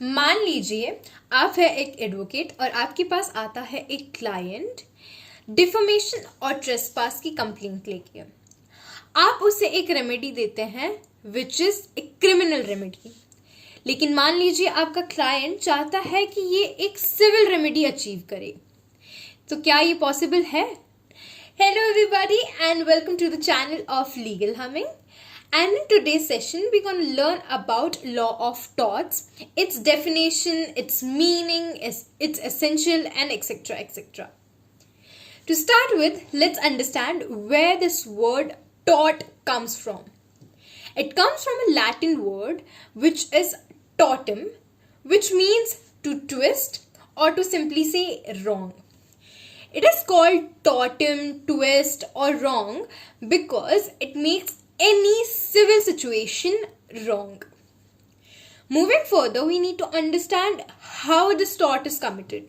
मान लीजिए आप है एक एडवोकेट और आपके पास आता है एक क्लाइंट डिफेमेशन और ट्रेसपास की कंप्लेंट लेके। आप उसे एक रेमेडी देते हैं which is a criminal remedy, लेकिन मान लीजिए आपका क्लाइंट चाहता है कि ये एक सिविल रेमेडी अचीव करे, तो क्या ये पॉसिबल है? Hello everybody and welcome to the channel of Legal Humming. And in today's session, we're going to learn about law of torts, its definition, its meaning, its essential, and etc. etc. To start with, let's understand where this word tort comes from. It comes from a Latin word which is tortum, which means to twist or to simply say wrong. It is called tortum, twist or wrong because it makes any civil situation wrong. Moving further, we need to understand how this tort is committed.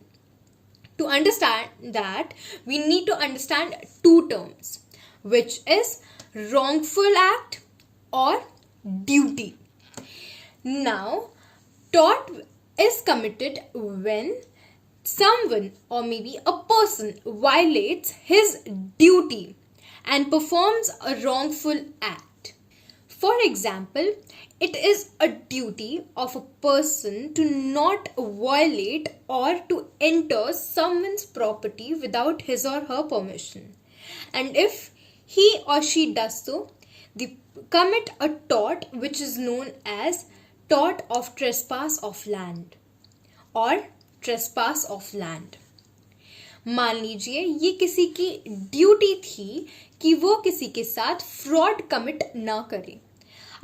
To understand that, we need to understand two terms, which is wrongful act or duty. Now, tort is committed when someone or maybe a person violates his duty and performs a wrongful act. For example, it is a duty of a person to not violate or to enter someone's property without his or her permission. And if he or she does so, they commit a tort which is known as tort of trespass of land or trespass of land. मान लीजिए ये किसी की duty थी कि वो किसी के साथ फ्रॉड कमिट ना करे।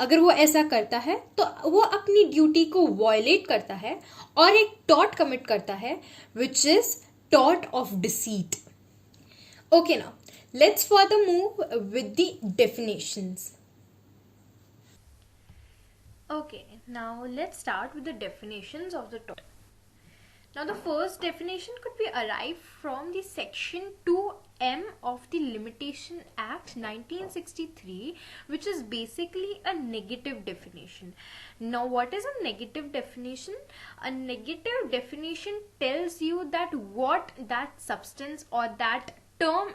अगर वो ऐसा करता है तो वो अपनी ड्यूटी को वायलेट करता है और एक टॉर्ट कमिट करता है which is tort of deceit. Okay, now let's further move with the definitions. Okay, now let's start with the definitions of the tort. Now the first definition could be arrived from the section 2M of the Limitation Act 1963, which is basically a negative definition. Now what is a negative definition? A negative definition tells you that what that substance or that term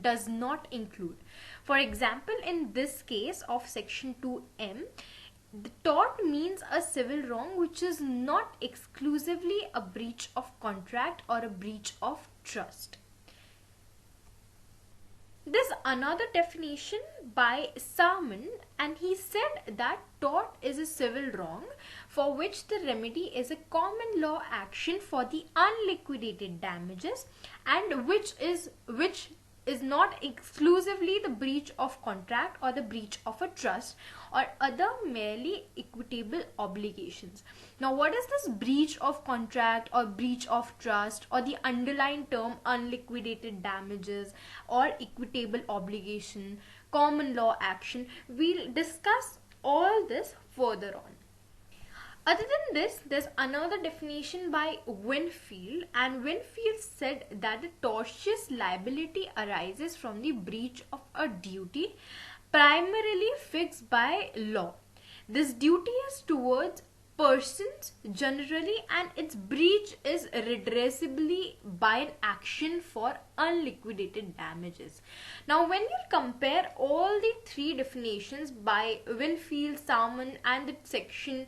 does not include. For example, in this case of section 2M, the tort means a civil wrong which is not exclusively a breach of contract or a breach of trust. There's another definition by Salmon, and he said that tort is a civil wrong for which the remedy is a common law action for the unliquidated damages and which is not exclusively the breach of contract or the breach of a trust or other merely equitable obligations. Now what is this breach of contract or breach of trust or the underlying term unliquidated damages or equitable obligation, common law action? We'll discuss all this further on. Other than this, there's another definition by Winfield, and Winfield said that the tortious liability arises from the breach of a duty primarily fixed by law. This duty is towards persons generally, and its breach is redressably by an action for unliquidated damages. Now when you compare all the three definitions by Winfield, Salmon and the section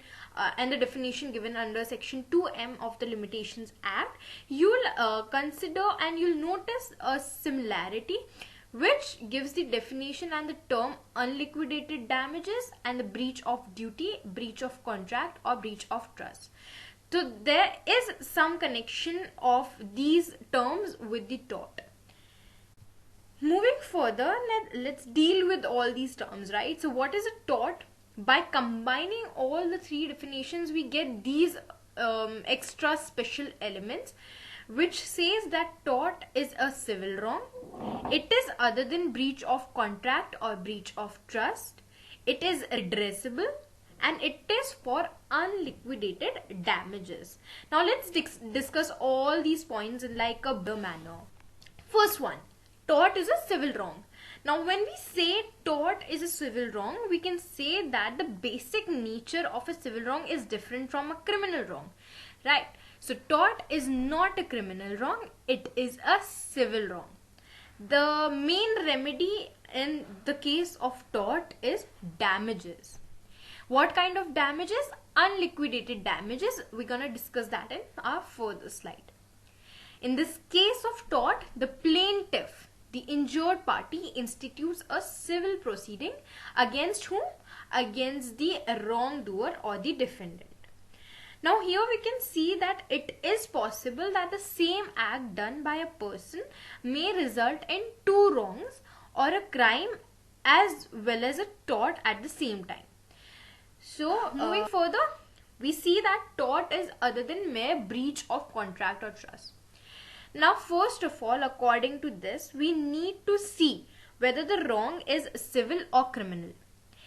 and the definition given under section 2M of the Limitations Act, you'll consider and you'll notice a similarity which gives the definition and the term unliquidated damages and the breach of duty, breach of contract or breach of trust. So there is some connection of these terms with the tort. Moving further, let's deal with all these terms, right? So what is a tort? By combining all the three definitions, we get these extra special elements which says that tort is a civil wrong. It is other than breach of contract or breach of trust. It is redressable and it is for unliquidated damages. Now let's discuss all these points in like a better manner. First one, tort is a civil wrong. Now, when we say tort is a civil wrong, we can say that the basic nature of a civil wrong is different from a criminal wrong, right? So, tort is not a criminal wrong, it is a civil wrong. The main remedy in the case of tort is damages. What kind of damages? Unliquidated damages. We're gonna discuss that in our further slide. In this case of tort, the plaintiff, the injured party, institutes a civil proceeding against whom? Against the wrongdoer or the defendant. Now here we can see that it is possible that the same act done by a person may result in two wrongs or a crime as well as a tort at the same time. So moving further, we see that tort is other than mere breach of contract or trust. Now first of all, according to this, we need to see whether the wrong is civil or criminal.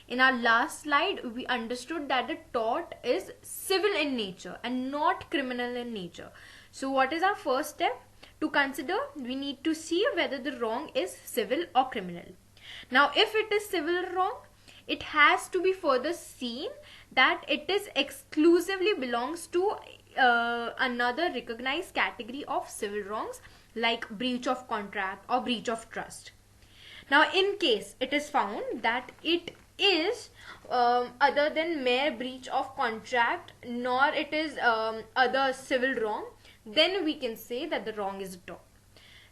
In our last slide, we understood that the tort is civil in nature and not criminal in nature. So what is our first step? To consider, we need to see whether the wrong is civil or criminal. Now if it is civil wrong, it has to be further seen that it is exclusively belongs to another recognized category of civil wrongs like breach of contract or breach of trust. Now in case it is found that it is other than mere breach of contract, nor it is other civil wrong, then we can say that the wrong is a tort.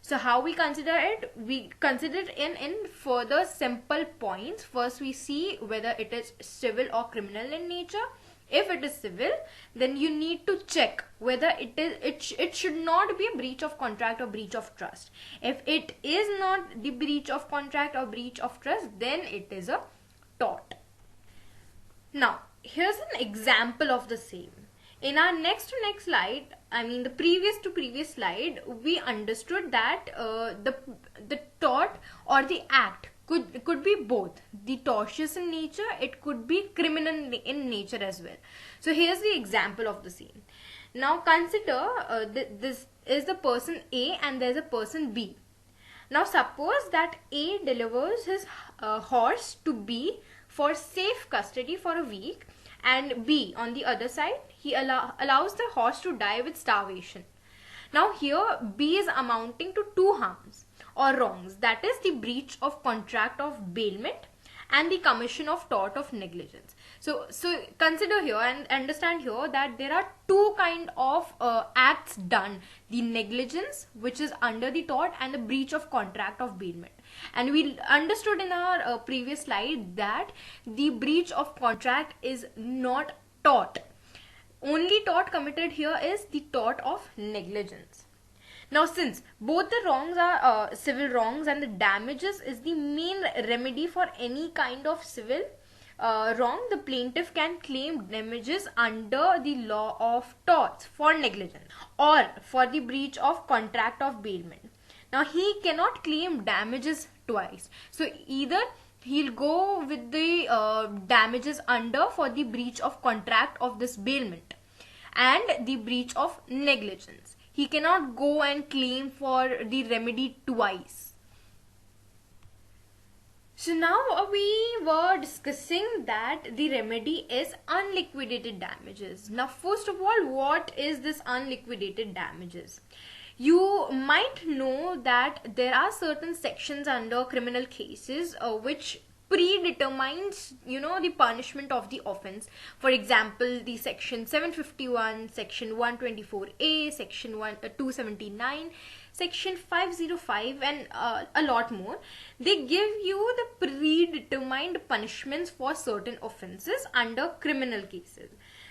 So how we consider it? We consider it in further simple points. First we see whether it is civil or criminal in nature. If it is civil, then you need to check whether it should not be a breach of contract or breach of trust. If it is not the breach of contract or breach of trust, then it is a tort. Now here's an example of the same. In our next to next slide, I mean the previous to previous slide, we understood that the tort or the act could be both the tortious in nature, it could be criminal in nature as well. So here's the example of the same. Now consider this is the person A and there's a person B. Now suppose that A delivers his horse to B for safe custody for a week, and B on the other side, he allows the horse to die with starvation. Now here B is amounting to two harms or wrongs, that is the breach of contract of bailment and the commission of tort of negligence. So consider here and understand here that there are two kind of acts done: the negligence, which is under the tort, and the breach of contract of bailment. And we understood in our previous slide that the breach of contract is not tort. Only tort committed here is the tort of negligence. Now since both the wrongs are civil wrongs and the damages is the main remedy for any kind of civil wrong, the plaintiff can claim damages under the law of torts for negligence or for the breach of contract of bailment. Now he cannot claim damages twice. So either he'll go with the damages under for the breach of contract of this bailment and the breach of negligence. He cannot go and claim for the remedy twice. So now we were discussing that the remedy is unliquidated damages. Now first of all, what is this unliquidated damages? You might know that there are certain sections under criminal cases which predetermines, the punishment of the offense. For example, the section 751, section 124A, section 279, section 505 and a lot more. They give you the predetermined punishments for certain offenses under criminal cases,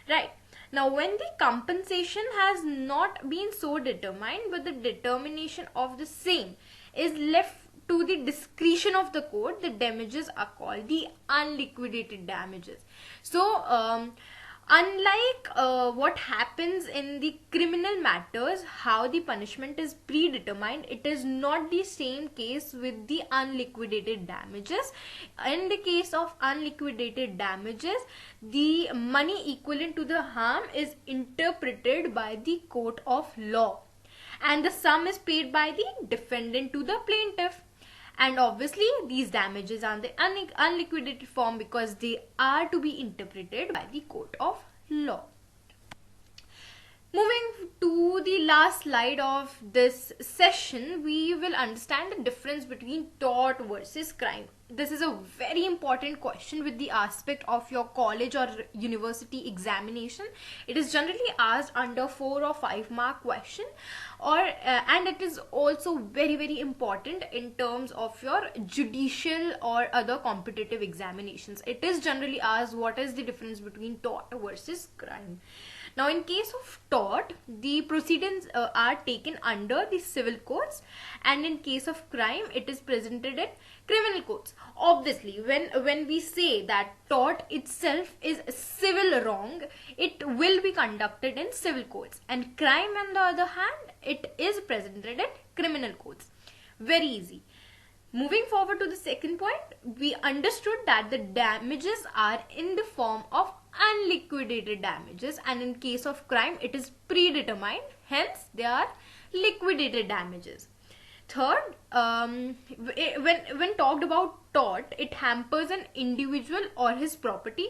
right? Now when the compensation has not been so determined, but the determination of the same is left to the discretion of the court, the damages are called the unliquidated damages. So unlike what happens in the criminal matters, how the punishment is predetermined, it is not the same case with the unliquidated damages. In the case of unliquidated damages, the money equivalent to the harm is interpreted by the court of law, and the sum is paid by the defendant to the plaintiff. And obviously these damages are in the unliquidated form because they are to be interpreted by the court of law. Moving to the last slide of this session, we will understand the difference between tort versus crime. This is a very important question with the aspect of your college or university examination. It is generally asked under 4 or 5 mark question, and it is also very important in terms of your judicial or other competitive examinations. It is generally asked what is the difference between tort versus crime. Now, in case of tort, the proceedings are taken under the civil courts, and in case of crime, it is presented in criminal courts. Obviously, when we say that tort itself is civil wrong, it will be conducted in civil courts, and crime, on the other hand, it is presented in criminal courts. Very easy. Moving forward to the second point, we understood that the damages are in the form of unliquidated damages, and in case of crime it is predetermined, hence they are liquidated damages. Third, when talked about tort, it hampers an individual or his property,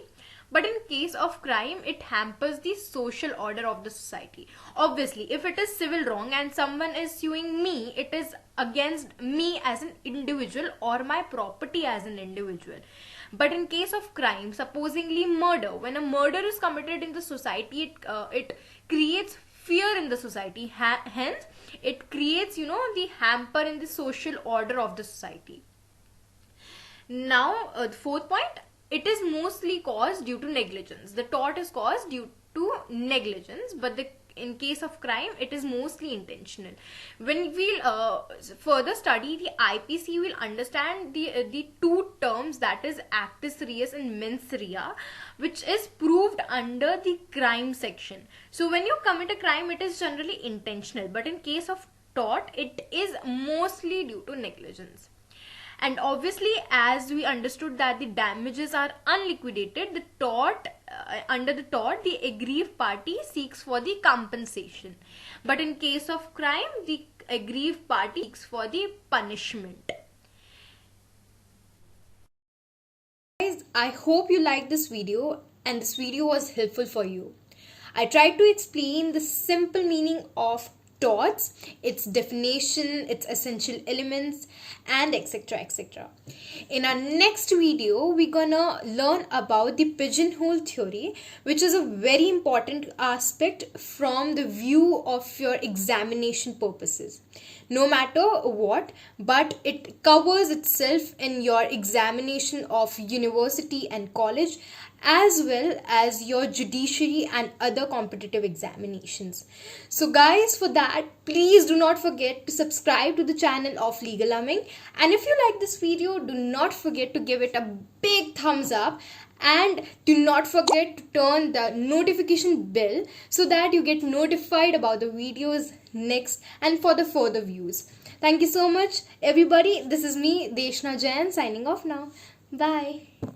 but in case of crime it hampers the social order of the society. Obviously, if it is civil wrong and someone is suing me, it is against me as an individual or my property as an individual. But in case of crime, supposingly murder, when a murder is committed in the society, it creates fear in the society. Hence, it creates, the hamper in the social order of the society. Now, the fourth point, it is mostly caused due to negligence. The tort is caused due to negligence, but in case of crime, it is mostly intentional. When we'll further study the IPC, we'll understand the two terms, that is actus reus and mens rea, which is proved under the crime section. So when you commit a crime, it is generally intentional, but in case of tort, it is mostly due to negligence. And obviously, as we understood that the damages are unliquidated, the tort, under the tort, the aggrieved party seeks for the compensation. But in case of crime, the aggrieved party seeks for the punishment. Guys, I hope you liked this video and this video was helpful for you. I tried to explain the simple meaning of torts, its definition, its essential elements, and etc. In our next video, we're gonna learn about the pigeonhole theory, which is a very important aspect from the view of your examination purposes. No matter what, but it covers itself in your examination of university and college, as well as your judiciary and other competitive examinations. So guys, for that, please do not forget to subscribe to the channel of Legal Umming, and if you like this video, do not forget to give it a big thumbs up, and do not forget to turn the notification bell so that you get notified about the videos next and for the further views. Thank you so much everybody. This is me, DESHANA, signing off now. Bye.